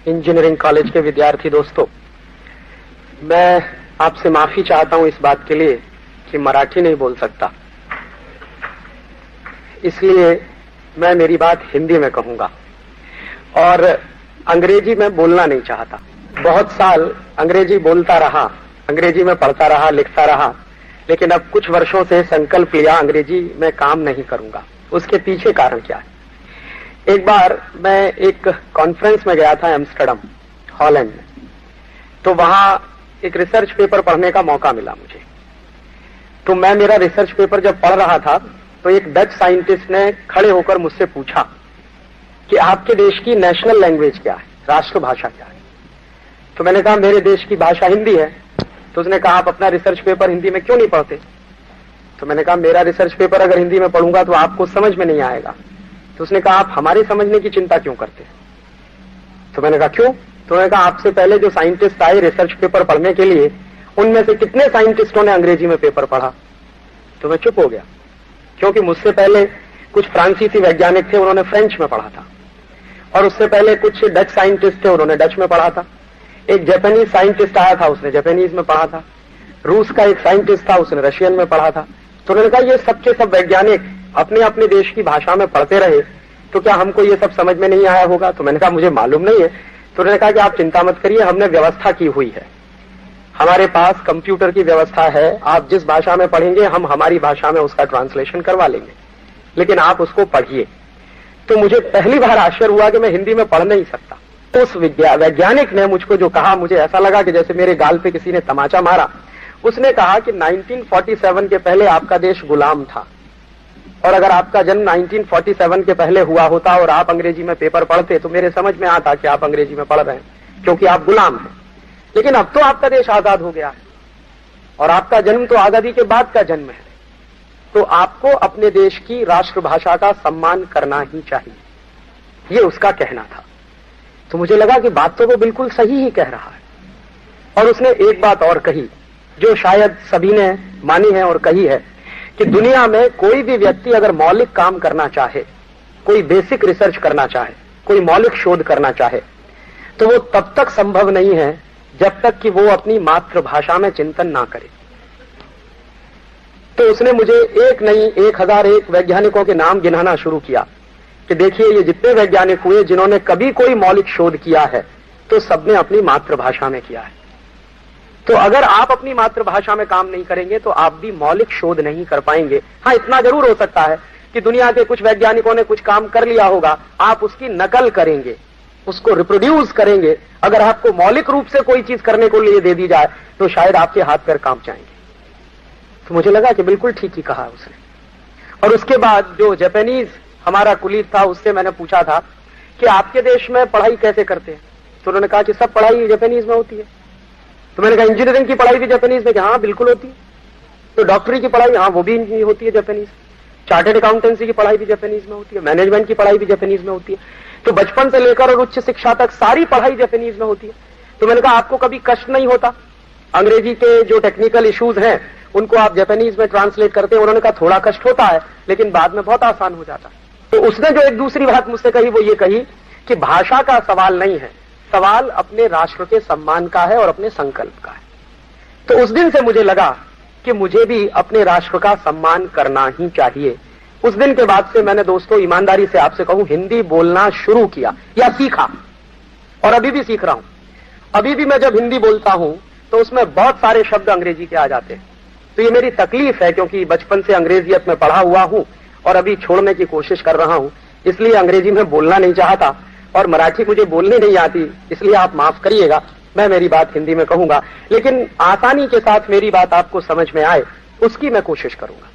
Engineering college के विद्यार्थी दोस्तों, मैं आपसे माफी चाहता हूं इस बात के लिए कि मराठी नहीं बोल सकता, इसलिए मैं मेरी बात हिंदी में कहूंगा और अंग्रेजी में बोलना नहीं चाहता। बहुत साल अंग्रेजी बोलता रहा, अंग्रेजी में पढ़ता रहा, लिखता रहा, लेकिन अब कुछ वर्षों से संकल्प लिया अंग्रेजी में काम नहीं करूंगा। उसके पीछे कारण क्या है? एक बार मैं एक कॉन्फ्रेंस में गया था एम्स्टर्डम, हॉलैंड में, तो वहां एक रिसर्च पेपर पढ़ने का मौका मिला मुझे। तो मैं मेरा रिसर्च पेपर जब पढ़ रहा था तो एक डच साइंटिस्ट ने खड़े होकर मुझसे पूछा कि आपके देश की नेशनल लैंग्वेज क्या है, राष्ट्रभाषा क्या है? तो मैंने कहा मेरे देश की भाषा हिंदी है। तो उसने कहा आप अपना रिसर्च पेपर हिंदी में क्यों नहीं पढ़ते? तो मैंने कहा मेरा रिसर्च पेपर अगर हिंदी में पढ़ूंगा तो आपको समझ में नहीं आएगा। तो उसने कहा आप हमारे समझने की चिंता क्यों करते? तो मैंने कहा क्यों? तो मैंने कहा आपसे पहले जो साइंटिस्ट आए रिसर्च पेपर पढ़ने के लिए, उनमें से कितने साइंटिस्टों ने अंग्रेजी में पेपर पढ़ा? तो मैं चुप हो गया, क्योंकि मुझसे पहले कुछ फ्रांसीसी वैज्ञानिक थे, उन्होंने फ्रेंच में पढ़ा था, और उससे पहले कुछ डच साइंटिस्ट थे, उन्होंने डच में पढ़ा था। एक जापानीज साइंटिस्ट आया था, उसने जापानीज में पढ़ा था। रूस का एक साइंटिस्ट था, उसने रशियन में पढ़ा था। तो उन्होंने कहा ये सबके सब वैज्ञानिक अपने अपने देश की भाषा में पढ़ते रहे, तो क्या हमको ये सब समझ में नहीं आया होगा? तो मैंने कहा मुझे मालूम नहीं है। तो उन्होंने कहा कि आप चिंता मत करिए, हमने व्यवस्था की हुई है, हमारे पास कंप्यूटर की व्यवस्था है, आप जिस भाषा में पढ़ेंगे हम हमारी भाषा में उसका ट्रांसलेशन करवा लेंगे, लेकिन आप उसको पढ़िए। तो मुझे पहली बार आश्चर्य हुआ कि मैं हिंदी में पढ़ नहीं सकता। तो उस वैज्ञानिक ने मुझको जो कहा, मुझे ऐसा लगा कि जैसे मेरे गाल पे किसी ने तमाचा मारा। उसने कहा कि 1947 के पहले आपका देश गुलाम था, और अगर आपका जन्म 1947 के पहले हुआ होता और आप अंग्रेजी में पेपर पढ़ते तो मेरे समझ में आता कि आप अंग्रेजी में पढ़ रहे हैं, क्योंकि आप गुलाम हैं। लेकिन अब तो आपका देश आजाद हो गया है, और आपका जन्म तो आजादी के बाद का जन्म है, तो आपको अपने देश की राष्ट्रभाषा का सम्मान करना ही चाहिए, ये उसका कहना था। तो मुझे लगा कि बात तो वो बिल्कुल सही ही कह रहा है। और उसने एक बात और कही जो शायद सभी ने मानी है और कही है कि दुनिया में कोई भी व्यक्ति अगर मौलिक काम करना चाहे, कोई बेसिक रिसर्च करना चाहे, कोई मौलिक शोध करना चाहे, तो वो तब तक संभव नहीं है जब तक कि वो अपनी मातृभाषा में चिंतन ना करे। तो उसने मुझे एक नहीं 1001 वैज्ञानिकों के नाम गिनाना शुरू किया कि देखिए ये जितने वैज्ञानिक हुए जिन्होंने कभी कोई मौलिक शोध किया है, तो सबने अपनी मातृभाषा में किया है। तो अगर आप अपनी मातृभाषा में काम नहीं करेंगे तो आप भी मौलिक शोध नहीं कर पाएंगे। हाँ, इतना जरूर हो सकता है कि दुनिया के कुछ वैज्ञानिकों ने कुछ काम कर लिया होगा, आप उसकी नकल करेंगे, उसको रिप्रोड्यूस करेंगे। अगर आपको मौलिक रूप से कोई चीज करने को लिए दे दी जाए तो शायद आपके हाथ पैर कांप जाएंगे। तो मुझे लगा कि बिल्कुल ठीक ही कहा उसने। और उसके बाद जो जापानीज हमारा कुलीग था, उससे मैंने पूछा था कि आपके देश में पढ़ाई कैसे करते हैं? तो उन्होंने कहा कि सब पढ़ाई जापानीज में होती है। तो मैंने कहा इंजीनियरिंग की पढ़ाई भी जापानीज में? हाँ बिल्कुल होती है। तो डॉक्टरी की पढ़ाई? हाँ वो भी होती है जापानीज। चार्टर्ड अकाउंटेंसी की पढ़ाई भी जापानीज में होती है, मैनेजमेंट की पढ़ाई भी जापानीज में होती है। तो बचपन से लेकर और उच्च शिक्षा तक सारी पढ़ाई जापानीज में होती है। तो मैंने कहा आपको कभी कष्ट नहीं होता? अंग्रेजी के जो टेक्निकल इश्यूज हैं उनको आप जापानीज में ट्रांसलेट करते हैं? उन्होंने कहा थोड़ा कष्ट होता है, लेकिन बाद में बहुत आसान हो जाता है। तो उसने जो एक दूसरी बात मुझसे कही वो ये कही कि भाषा का सवाल नहीं है, सवाल अपने राष्ट्र के सम्मान का है और अपने संकल्प का है। तो उस दिन से मुझे लगा कि मुझे भी अपने राष्ट्र का सम्मान करना ही चाहिए। उस दिन के बाद से मैंने दोस्तों ईमानदारी से आपसे कहूं हिंदी बोलना शुरू किया या सीखा, और अभी भी सीख रहा हूं। अभी भी मैं जब हिंदी बोलता हूं तो उसमें बहुत सारे शब्द अंग्रेजी के आ जाते हैं। तो ये मेरी तकलीफ है, क्योंकि बचपन से अंग्रेजियत में पढ़ा हुआ हूं और अभी छोड़ने की कोशिश कर रहा हूं, इसलिए अंग्रेजी में बोलना नहीं चाहता, और मराठी मुझे बोलनी नहीं आती, इसलिए आप माफ करिएगा, मैं मेरी बात हिंदी में कहूंगा, लेकिन आसानी के साथ मेरी बात आपको समझ में आए उसकी मैं कोशिश करूंगा।